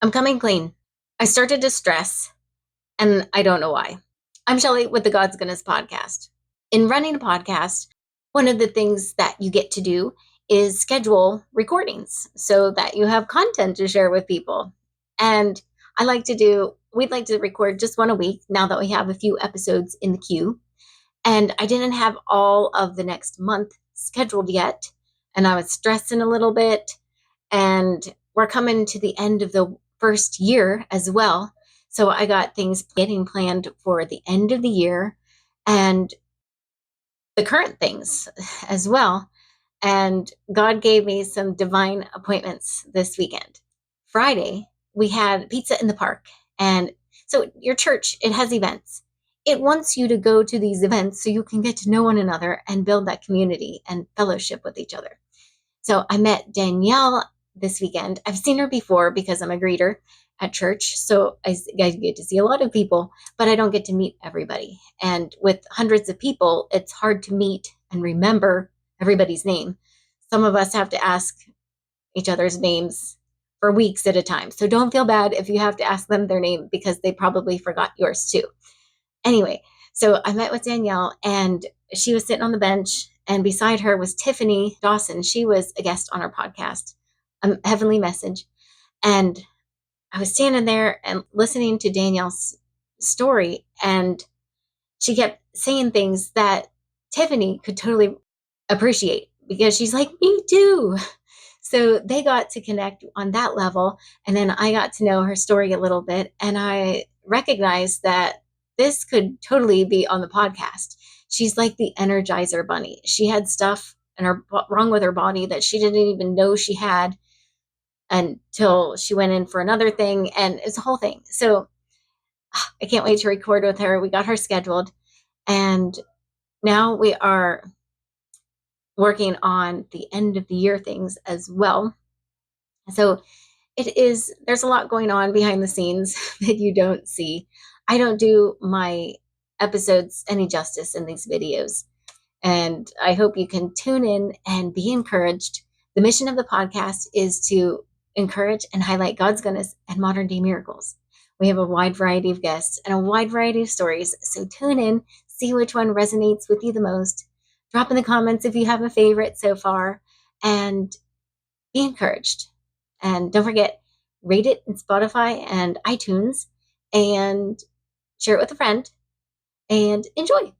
I'm coming clean. I started to stress, and I don't know why. I'm Shelly with the God's Goodness podcast. In running a podcast, one of the things that you get to do is schedule recordings so that you have content to share with people. And we'd like to record just one a week now that we have a few episodes in the queue. And I didn't have all of the next month scheduled yet. And I was stressing a little bit. And we're coming to the end of the first year as well. So I got things getting planned for the end of the year and the current things as well. And God gave me some divine appointments this weekend. Friday, we had pizza in the park. And so your church, it has events. It wants you to go to these events so you can get to know one another and build that community and fellowship with each other. So I met Danielle this weekend. I've seen her before because I'm a greeter at church. So I get to see a lot of people, but I don't get to meet everybody. And with hundreds of people, it's hard to meet and remember everybody's name. Some of us have to ask each other's names for weeks at a time. So don't feel bad if you have to ask them their name because they probably forgot yours too. Anyway, so I met with Danielle and she was sitting on the bench, and beside her was Tiffany Dawson. She was a guest on our podcast, Heavenly Message. And I was standing there and listening to Danielle's story, and she kept saying things that Tiffany could totally appreciate because she's like, me too. So they got to connect on that level. And then I got to know her story a little bit. And I recognized that this could totally be on the podcast. She's like the Energizer Bunny. She had stuff wrong with her body that she didn't even know she had until she went in for another thing. And it's a whole thing. So I can't wait to record with her. We got her scheduled. And now we are working on the end of the year things as well. So there's a lot going on behind the scenes that you don't see. I don't do my episodes any justice in these videos. And I hope you can tune in and be encouraged. The mission of the podcast is to encourage and highlight God's goodness and modern day miracles. We have a wide variety of guests and a wide variety of stories. So tune in, see which one resonates with you the most. Drop in the comments if you have a favorite so far, and be encouraged. And don't forget, rate it in Spotify and iTunes, and share it with a friend, and enjoy.